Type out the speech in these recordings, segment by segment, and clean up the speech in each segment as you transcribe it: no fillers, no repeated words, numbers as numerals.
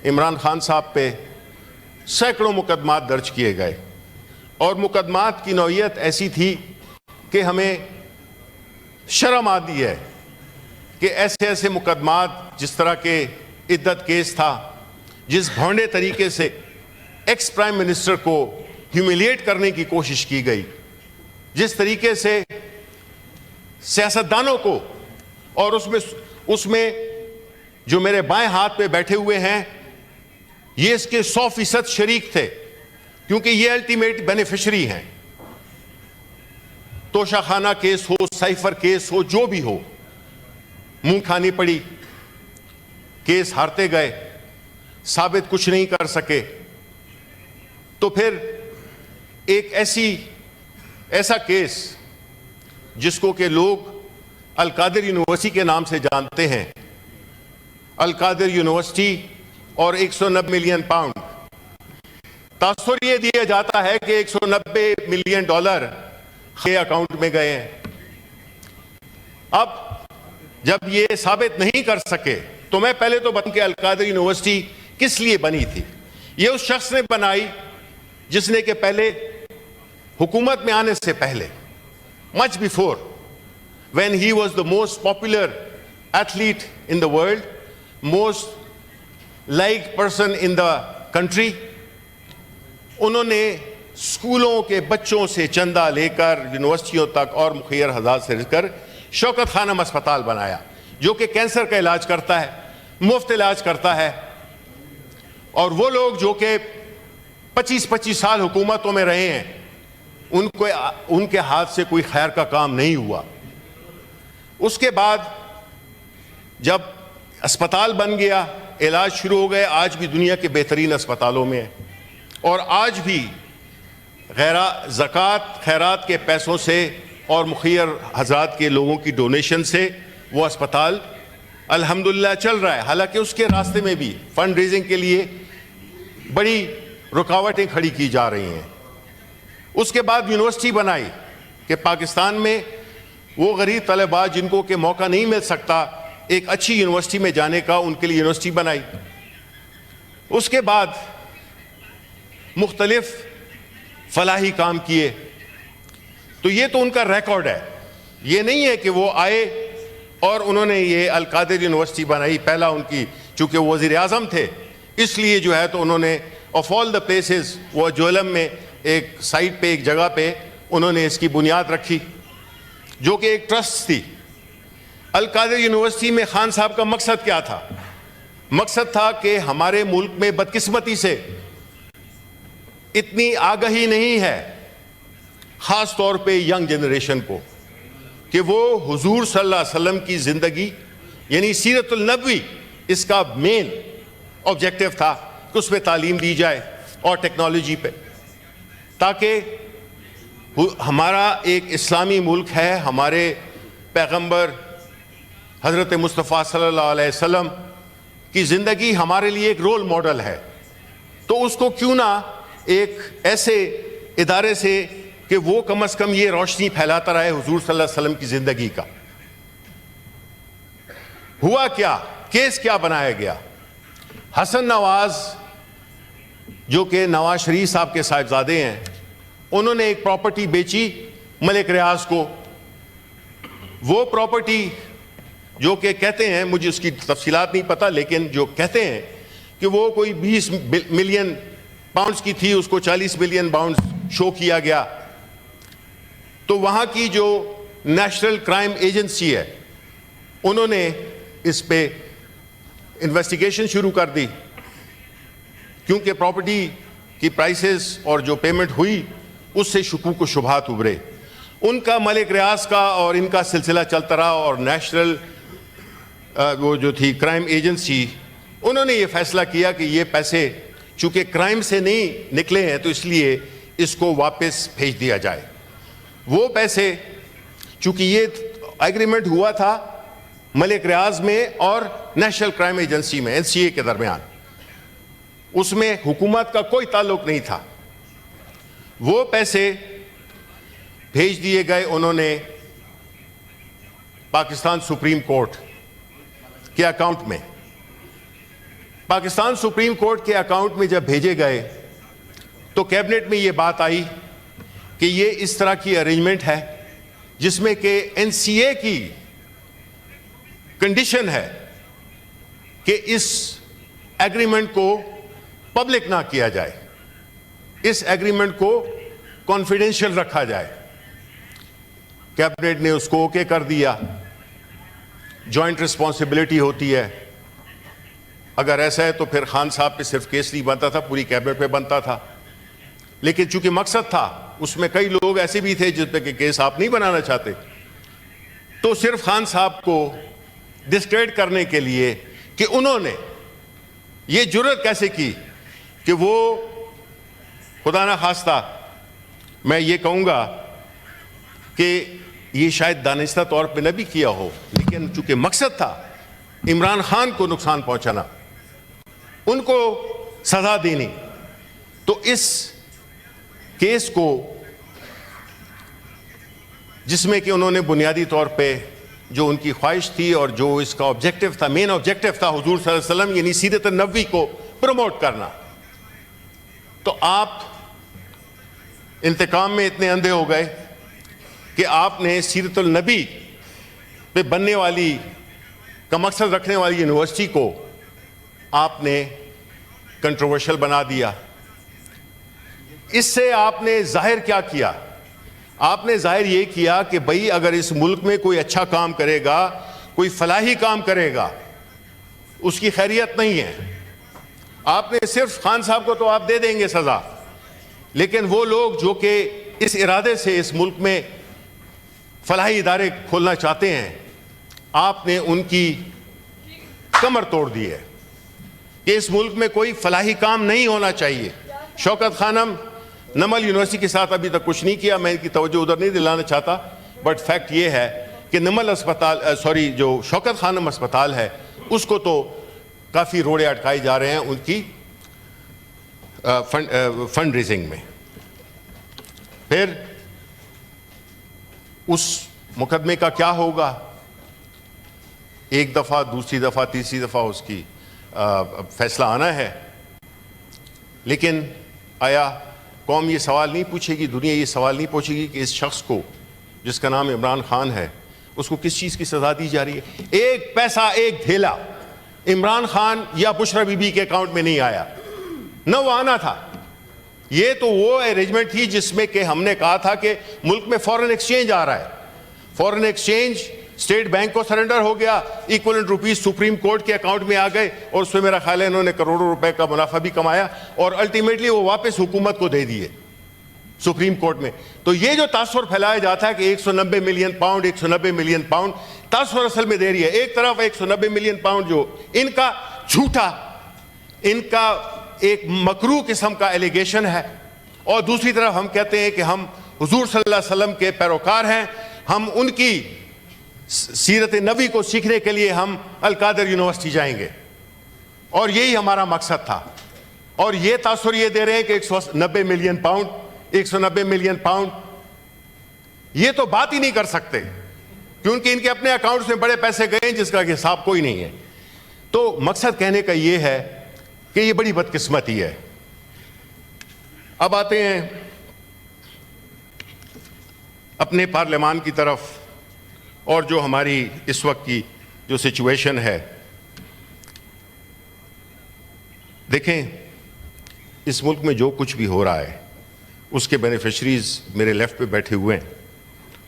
عمران خان صاحب پہ سینکڑوں مقدمات درج کیے گئے، اور مقدمات کی نوعیت ایسی تھی کہ ہمیں شرم آتی ہے کہ ایسے ایسے مقدمات، جس طرح کے عدت کیس تھا جس بھونڈے طریقے سے ایکس پرائم منسٹر کو ہیوملیٹ کرنے کی کوشش کی گئی، جس طریقے سے سیاستدانوں کو، اور اس میں جو میرے بائیں ہاتھ پہ بیٹھے ہوئے ہیں یہ اس کے 100% شریک تھے، کیونکہ یہ الٹیمیٹ بینیفیشری ہیں۔ توشہ خانہ کیس ہو، سائفر کیس ہو، جو بھی ہو، منہ کھانی پڑی، کیس ہارتے گئے، ثابت کچھ نہیں کر سکے۔ تو پھر ایک ایسا کیس جس کو کہ لوگ القادر یونیورسٹی کے نام سے جانتے ہیں، القادر یونیورسٹی، اور 190 ملین پاؤنڈ، تاثر یہ دیا جاتا ہے کہ $190 ملین کے اکاؤنٹ میں گئے ہیں۔ اب جب یہ ثابت نہیں کر سکے تو میں پہلے تو بتا کہ القادر یونیورسٹی کس لیے بنی تھی۔ یہ اس شخص نے بنائی جس نے کہ پہلے حکومت میں آنے سے پہلے، much before, when he was the most popular athlete in the world, most liked person in the country، انہوں نے اسکولوں کے بچوں سے چندہ لے کر یونیورسٹیوں تک اور مخیر حضرات سے کر شوکت خانم اسپتال بنایا، جو کہ کینسر کا علاج کرتا ہے، مفت علاج کرتا ہے۔ اور وہ لوگ جو کہ 25 سال حکومتوں میں رہے ہیں، ان کے ہاتھ سے کوئی خیر کا کام نہیں ہوا۔ اس کے بعد جب اسپتال بن گیا، علاج شروع ہو گئے، آج بھی دنیا کے بہترین اسپتالوں میں ہے، اور آج بھی زکوٰۃ خیرات کے پیسوں سے اور مخیر حضرات کے لوگوں کی ڈونیشن سے وہ اسپتال الحمدللہ چل رہا ہے۔ حالانکہ اس کے راستے میں بھی فنڈ ریزنگ کے لیے بڑی رکاوٹیں کھڑی کی جا رہی ہیں۔ اس کے بعد یونیورسٹی بنائی کہ پاکستان میں وہ غریب طلباء جن کو کہ موقع نہیں مل سکتا ایک اچھی یونیورسٹی میں جانے کا، ان کے لیے یونیورسٹی بنائی۔ اس کے بعد مختلف فلاحی کام کیے۔ تو یہ تو ان کا ریکارڈ ہے، یہ نہیں ہے کہ وہ آئے اور انہوں نے یہ القادر یونیورسٹی بنائی۔ پہلا ان کی، چونکہ وہ وزیر اعظم تھے، اس لیے جو ہے تو انہوں نے آف آل دا پلیسز، وہ جہلم میں ایک سائٹ پہ، ایک جگہ پہ انہوں نے اس کی بنیاد رکھی، جو کہ ایک ٹرسٹ تھی۔ القادر یونیورسٹی میں خان صاحب کا مقصد کیا تھا؟ مقصد تھا کہ ہمارے ملک میں بدقسمتی سے اتنی آگہی نہیں ہے، خاص طور پہ ینگ جنریشن کو، کہ وہ حضور صلی اللہ علیہ وسلم کی زندگی یعنی سیرت النبوی اس کا مین آبجیکٹو تھا کہ اس پہ تعلیم دی جائے، اور ٹیکنالوجی پہ، تاکہ ہمارا ایک اسلامی ملک ہے، ہمارے پیغمبر حضرت مصطفیٰ صلی اللہ علیہ وسلم کی زندگی ہمارے لیے ایک رول ماڈل ہے، تو اس کو کیوں نہ ایک ایسے ادارے سے کہ وہ کم از کم یہ روشنی پھیلاتا رہے حضور صلی اللہ علیہ وسلم کی زندگی کا۔ ہوا کیا؟ کیس کیا بنایا گیا؟ حسن نواز، جو کہ نواز شریف صاحب کے صاحبزادے ہیں، انہوں نے ایک پراپرٹی بیچی ملک ریاض کو۔ وہ پراپرٹی جو کہ کہتے ہیں، مجھے اس کی تفصیلات نہیں پتہ، لیکن جو کہتے ہیں کہ وہ کوئی 20 ملین پاؤنڈز کی تھی، اس کو 40 ملین پاؤنڈز شو کیا گیا۔ تو وہاں کی جو نیشنل کرائم ایجنسی ہے، انہوں نے اس پہ انویسٹیگیشن شروع کر دی، کیونکہ پراپرٹی کی پرائسز اور جو پیمنٹ ہوئی اس سے شکوک و شبہات ابھرے۔ ان کا ملک ریاض کا اور ان کا سلسلہ چلتا رہا، اور نیشنل وہ جو تھی کرائم ایجنسی، انہوں نے یہ فیصلہ کیا کہ یہ پیسے چونکہ کرائم سے نہیں نکلے ہیں تو اس لیے اس کو واپس بھیج دیا جائے۔ وہ پیسے، چونکہ یہ ایگریمنٹ ہوا تھا ملک ریاض میں اور نیشنل کرائم ایجنسی میں، NCA کے درمیان، اس میں حکومت کا کوئی تعلق نہیں تھا، وہ پیسے بھیج دیے گئے انہوں نے پاکستان سپریم کورٹ کے اکاؤنٹ میں۔ پاکستان سپریم کورٹ کے اکاؤنٹ میں جب بھیجے گئے تو کیبنٹ میں یہ بات آئی کہ یہ اس طرح کی ارینجمنٹ ہے جس میں کہ این سی اے کی کنڈیشن ہے کہ اس ایگریمنٹ کو پبلک نہ کیا جائے، اس ایگریمنٹ کو کانفیڈینشیل رکھا جائے۔ کیبنٹ نے اس کو اوکے کر دیا۔ جوائنٹ رسپانسبلٹی ہوتی ہے، اگر ایسا ہے تو پھر خان صاحب پہ صرف کیس نہیں بنتا تھا، پوری کیبنٹ پہ بنتا تھا، لیکن چونکہ مقصد تھا، اس میں کئی لوگ ایسے بھی تھے جس پہ کہ کیس آپ نہیں بنانا چاہتے، تو صرف خان صاحب کو ڈسکریڈٹ کرنے کے لیے کہ انہوں نے یہ جرأت کیسے کی کہ وہ خدا نہ خواستہ میں یہ کہوں گا کہ یہ شاید دانستہ طور پہ نہ بھی کیا ہو، لیکن چونکہ مقصد تھا عمران خان کو نقصان پہنچانا، ان کو سزا دینی، تو اس کیس کو جس میں کہ انہوں نے بنیادی طور پہ جو ان کی خواہش تھی اور جو اس کا آبجیکٹو تھا، مین آبجیکٹو تھا حضور صلی اللہ علیہ وسلم یعنی سیرت النبوی کو پروموٹ کرنا، تو آپ انتقام میں اتنے اندھے ہو گئے کہ آپ نے سیرت النبی پہ بننے والی کا مقصد رکھنے والی یونیورسٹی کو آپ نے کنٹروورشل بنا دیا۔ اس سے آپ نے ظاہر کیا کیا؟ آپ نے ظاہر یہ کیا کہ بھئی اگر اس ملک میں کوئی اچھا کام کرے گا، کوئی فلاحی کام کرے گا، اس کی خیریت نہیں ہے۔ آپ نے صرف خان صاحب کو تو آپ دے دیں گے سزا، لیکن وہ لوگ جو کہ اس ارادے سے اس ملک میں فلاحی ادارے کھولنا چاہتے ہیں، آپ نے ان کی کمر توڑ دی ہے کہ اس ملک میں کوئی فلاحی کام نہیں ہونا چاہیے۔ شوکت خانم نمل یونیورسٹی کے ساتھ ابھی تک کچھ نہیں کیا، میں ان کی توجہ ادھر نہیں دلانا چاہتا، بٹ فیکٹ یہ ہے کہ نمل اسپتال جو شوکت خانم اسپتال ہے اس کو تو کافی روڑے اٹکائے جا رہے ہیں ان کی فنڈ ریزنگ میں۔ پھر اس مقدمے کا کیا ہوگا؟ ایک دفعہ، دوسری دفعہ، تیسری دفعہ اس کی فیصلہ آنا ہے، لیکن آیا قوم یہ سوال نہیں پوچھے گی، دنیا یہ سوال نہیں پوچھے گی کہ اس شخص کو جس کا نام عمران خان ہے اس کو کس چیز کی سزا دی جا رہی ہے؟ ایک پیسہ، ایک دھیلا عمران خان یا بشرا بی بی کے اکاؤنٹ میں نہیں آیا، نہ وہ آنا تھا۔ یہ تو وہ ارینجمنٹ تھی جس میں کہ ہم نے کہا تھا کہ ملک میں فورن ایکسچینج آ رہا ہے، فورن ایکسچینج اسٹیٹ بینک کو سرنڈر ہو گیا، ایکولنٹ روپیز سپریم کورٹ کے اکاؤنٹ میں آ گئے، اور اس میں میرا خیال ہے انہوں نے کروڑوں روپے کا منافع بھی کمایا، اور الٹیمیٹلی وہ واپس حکومت کو دے دیے سپریم کورٹ میں۔ تو یہ جو تاثر پھیلایا جاتا ہے کہ 190 ملین پاؤنڈ، 190 ملین پاؤنڈ، تاثر اصل میں دے رہی ہے ایک طرف 190 ملین پاؤنڈ جو ان کا جھوٹا، ان کا ایک مکروہ قسم کا ایلیگیشن ہے، اور دوسری طرف ہم کہتے ہیں کہ ہم حضور صلی اللہ علیہ وسلم کے پیروکار ہیں، ہم ان کی سیرت نبی کو سیکھنے کے لیے ہم القادر یونیورسٹی جائیں گے، اور یہی ہمارا مقصد تھا۔ اور یہ تاثر یہ دے رہے ہیں کہ 190 ملین پاؤنڈ، 190 ملین پاؤنڈ، یہ تو بات ہی نہیں کر سکتے کیونکہ ان کے اپنے اکاؤنٹس میں بڑے پیسے گئے جس کا حساب کوئی نہیں ہے۔ تو مقصد کہنے کا یہ ہے کہ یہ بڑی بدقسمتی ہے۔ اب آتے ہیں اپنے پارلیمان کی طرف، اور جو ہماری اس وقت کی جو سچویشن ہے، دیکھیں اس ملک میں جو کچھ بھی ہو رہا ہے اس کے بینیفیشریز میرے لیفٹ پہ بیٹھے ہوئے ہیں،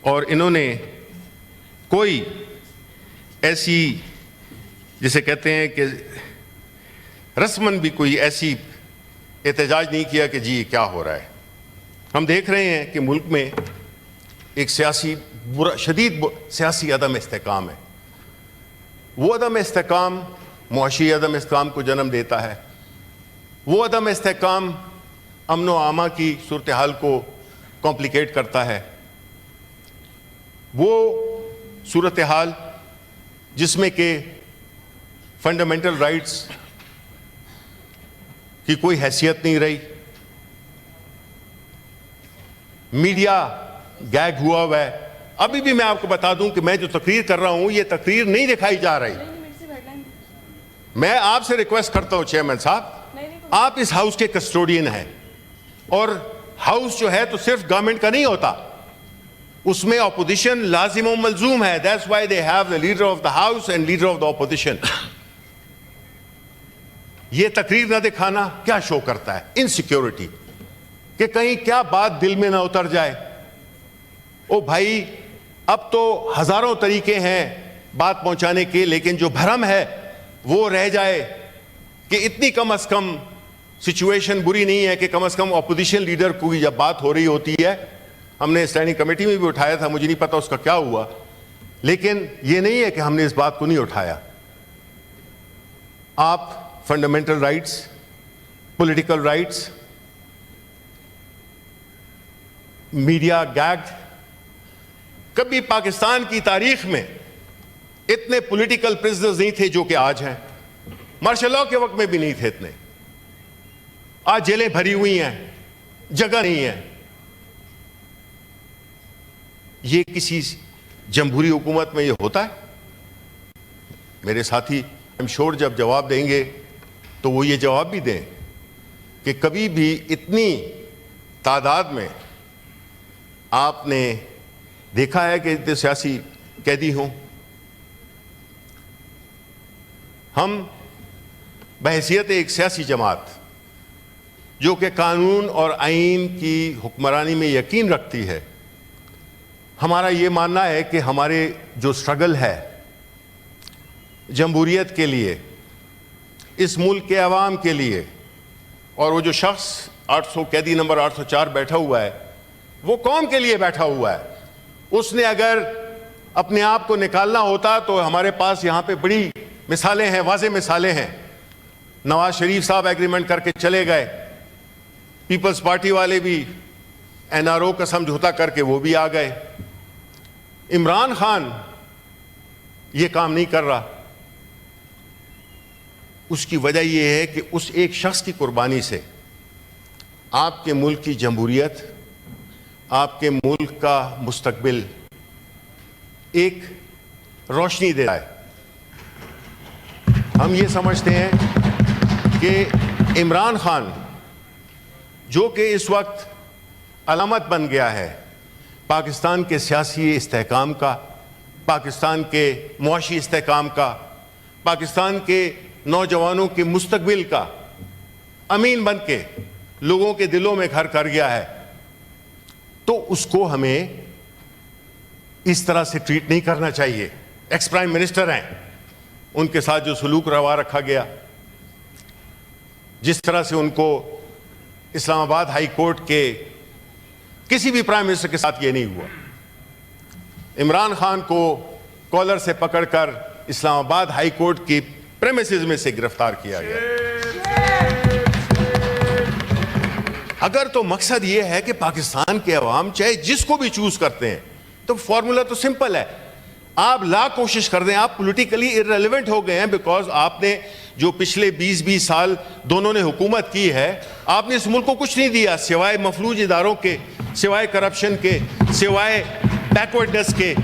اور انہوں نے کوئی ایسی جسے کہتے ہیں کہ رسماً بھی کوئی ایسی احتجاج نہیں کیا کہ جی کیا ہو رہا ہے۔ ہم دیکھ رہے ہیں کہ ملک میں ایک شدید سیاسی عدم استحکام ہے۔ وہ عدم استحکام معاشی عدم استحکام کو جنم دیتا ہے، وہ عدم استحکام امن و امان کی صورتحال کو کمپلیکیٹ کرتا ہے، وہ صورتحال جس میں کہ فنڈامنٹل رائٹس کی کوئی حیثیت نہیں رہی، میڈیا گیگ ہوا ہوا ہے۔ ابھی بھی میں آپ کو بتا دوں کہ میں جو تقریر کر رہا ہوں یہ تقریر نہیں دکھائی جا رہی، میں آپ سے ریکویسٹ کرتا ہوں چیئرمین صاحب, آپ اس ہاؤس کے کسٹوڈین ہیں, اور ہاؤس جو ہے تو صرف گورنمنٹ کا نہیں ہوتا, اس میں اپوزیشن لازم و ملزوم ہے. That's why they have the leader of the house and leader of the opposition. یہ تقریر نہ دکھانا کیا شو کرتا ہے؟ انسیکیورٹی, کہ کہیں کیا بات دل میں نہ اتر جائے. او بھائی, اب تو ہزاروں طریقے ہیں بات پہنچانے کے, لیکن جو بھرم ہے وہ رہ جائے کہ اتنی کم از کم سچویشن بری نہیں ہے کہ کم از کم اپوزیشن لیڈر کو جب بات ہو رہی ہوتی ہے, ہم نے اسٹینڈنگ کمیٹی میں بھی اٹھایا تھا, مجھے نہیں پتا اس کا کیا ہوا, لیکن یہ نہیں ہے کہ ہم نے اس بات کو نہیں اٹھایا. آپ fundamental rights, political rights, media gig, کبھی پاکستان کی تاریخ میں اتنے پولیٹیکل پرزنرز نہیں تھے جو کہ آج ہیں. مارشل لاء کے وقت میں بھی نہیں تھے اتنے. آج جیلیں بھری ہوئی ہیں, جگہ نہیں ہے. یہ کسی جمہوری حکومت میں یہ ہوتا ہے؟ میرے ساتھی I'm sure جب جواب دیں گے تو وہ یہ جواب بھی دیں کہ کبھی بھی اتنی تعداد میں آپ نے دیکھا ہے کہ اتنے سیاسی قیدی ہوں. ہم بحیثیت ایک سیاسی جماعت جو کہ قانون اور آئین کی حکمرانی میں یقین رکھتی ہے, ہمارا یہ ماننا ہے کہ ہمارے جو سٹرگل ہے جمہوریت کے لیے, اس ملک کے عوام کے لیے, اور وہ جو شخص 800 قیدی نمبر 804 بیٹھا ہوا ہے وہ قوم کے لیے بیٹھا ہوا ہے. اس نے اگر اپنے آپ کو نکالنا ہوتا تو ہمارے پاس یہاں پہ بڑی مثالیں ہیں, واضح مثالیں ہیں. نواز شریف صاحب ایگریمنٹ کر کے چلے گئے, پیپلز پارٹی والے بھی NRO کا سمجھوتا کر کے وہ بھی آ گئے. عمران خان یہ کام نہیں کر رہا. اس کی وجہ یہ ہے کہ اس ایک شخص کی قربانی سے آپ کے ملک کی جمہوریت, آپ کے ملک کا مستقبل ایک روشنی دے رہا ہے. ہم یہ سمجھتے ہیں کہ عمران خان جو کہ اس وقت علامت بن گیا ہے پاکستان کے سیاسی استحکام کا, پاکستان کے معاشی استحکام کا, پاکستان کے نوجوانوں کے مستقبل کا امین بن کے لوگوں کے دلوں میں گھر کر گیا ہے, تو اس کو ہمیں اس طرح سے ٹریٹ نہیں کرنا چاہیے. ایکس پرائم منسٹر ہیں, ان کے ساتھ جو سلوک روا رکھا گیا, جس طرح سے ان کو اسلام آباد ہائی کورٹ کے کسی بھی پرائم منسٹر کے ساتھ یہ نہیں ہوا. عمران خان کو کالر سے پکڑ کر اسلام آباد ہائی کورٹ کی پریمیسز میں سے گرفتار کیا گیا. اگر تو مقصد یہ ہے کہ پاکستان کے عوام چاہے جس کو بھی چوز کرتے ہیں, تو فارمولا تو سمپل ہے. آپ لاکھ کوشش کر دیں, آپ پولیٹیکلی ارریلیونٹ ہو گئے ہیں, بیکاز آپ نے جو پچھلے 20 سال دونوں نے حکومت کی ہے, آپ نے اس ملک کو کچھ نہیں دیا سوائے مفلوج اداروں کے, سوائے کرپشن کے, سوائے بیکورڈنس کے.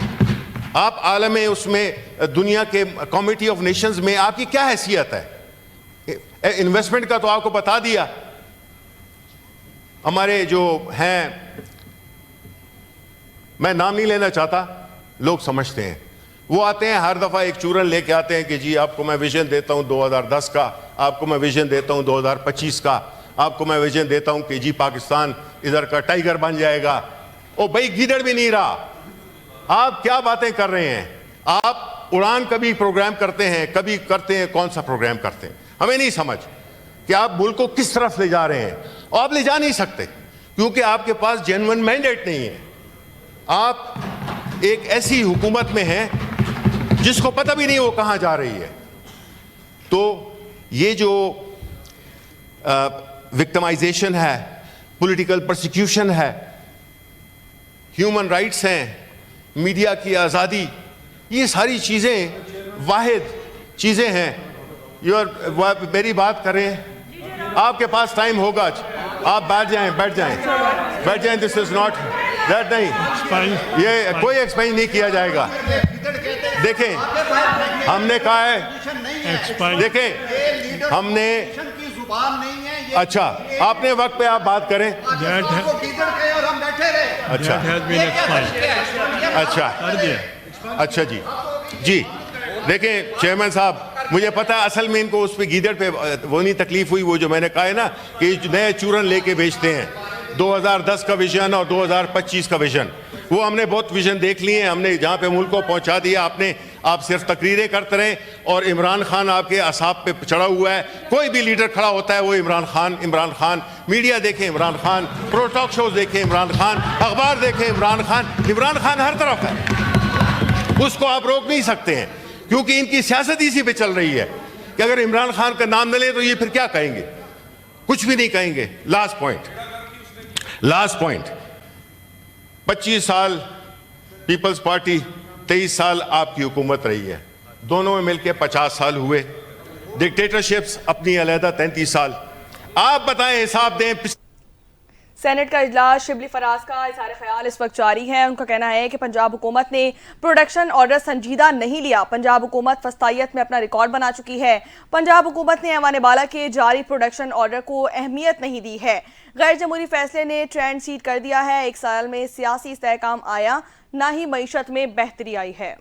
آپ عالم اس میں دنیا کے کمیٹی آف نیشنز میں آپ کی کیا حیثیت ہے؟ انویسٹمنٹ کا تو آپ کو بتا دیا. ہمارے جو ہیں, میں نام نہیں لینا چاہتا, لوگ سمجھتے ہیں, وہ آتے ہیں ہر دفعہ ایک چورن لے کے آتے ہیں کہ جی آپ کو میں ویژن دیتا ہوں 2010 کا, آپ کو میں ویژن دیتا ہوں 2025 کا, آپ کو میں ویژن دیتا ہوں کہ جی پاکستان ادھر کا ٹائیگر بن جائے گا. او بھائی گیدڑ بھی نہیں رہا, آپ کیا باتیں کر رہے ہیں؟ آپ اڑان کبھی پروگرام کرتے ہیں, کبھی کرتے ہیں, کون سا پروگرام کرتے ہیں؟ ہمیں نہیں سمجھ کہ آپ ملک کو کس طرف لے جا رہے ہیں. اور آپ لے جا نہیں سکتے کیونکہ آپ کے پاس جینوئن مینڈیٹ نہیں ہے. آپ ایک ایسی حکومت میں ہیں جس کو پتہ بھی نہیں وہ کہاں جا رہی ہے. تو یہ جو وکٹمائزیشن ہے, پولیٹیکل پرسیکیوشن ہے, ہیومن رائٹس ہیں, میڈیا کی آزادی, یہ ساری چیزیں واحد چیزیں ہیں. میری بات کریں, آپ کے پاس ٹائم ہوگا, آپ بیٹھ جائیں. دس از ناٹ دیٹ, نہیں, یہ کوئی ایکسپلین نہیں کیا جائے گا. دیکھیں, ہم نے کہا ہے دیکھیں ہم نے کی زبان نہیں ہے یہ. اچھا اپنے وقت پہ آپ بات کریں. پاکستان کو گیدڑ کہے اور ہم بیٹھے رہے. اچھا جی جی دیکھیں چیئرمین صاحب مجھے پتا اصل میں ان کو اس پہ گیدڑ پہ وہ نہیں تکلیف ہوئی, وہ جو میں نے کہا ہے نا کہ نئے چورن لے کے بیچتے ہیں 2010 کا ویژن اور 2025 کا ویژن, وہ ہم نے بہت ویژن دیکھ لیے ہیں, ہم نے جہاں پہ ملک کو پہنچا دیا. آپ صرف تقریریں کرتے رہے اور عمران خان آپ کے اعصاب پہ چڑھا ہوا ہے. کوئی بھی لیڈر کھڑا ہوتا ہے وہ عمران خان, میڈیا دیکھیں عمران خان, پرو ٹاک شوز دیکھیں عمران خان, اخبار دیکھیں عمران خان ہر طرف ہے. اس کو آپ روک نہیں سکتے ہیں کیونکہ ان کی سیاست اسی پہ چل رہی ہے کہ اگر عمران خان کا نام نہ لیں تو یہ پھر کیا کہیں گے, کچھ بھی نہیں کہیں گے. لاسٹ پوائنٹ 25 سال پیپلز پارٹی, 23 سال آپ کی حکومت رہی ہے, دونوں میں مل کے 50 سال ہوئے. ڈکٹیٹرشپس اپنی علیحدہ 33 سال. آپ بتائیں, حساب دیں. سینٹ کا اجلاس شبلی فراز کا اظہار خیال اس وقت جاری ہے. ان کا کہنا ہے کہ پنجاب حکومت نے پروڈکشن آرڈر سنجیدہ نہیں لیا. پنجاب حکومت فسطائیت میں اپنا ریکارڈ بنا چکی ہے. پنجاب حکومت نے ایوان بالا کے جاری پروڈکشن آرڈر کو اہمیت نہیں دی ہے. غیر جمہوری فیصلے نے ٹرینڈ سیٹ کر دیا ہے. 1 سال میں سیاسی استحکام آیا, نہ ہی معیشت میں بہتری آئی ہے.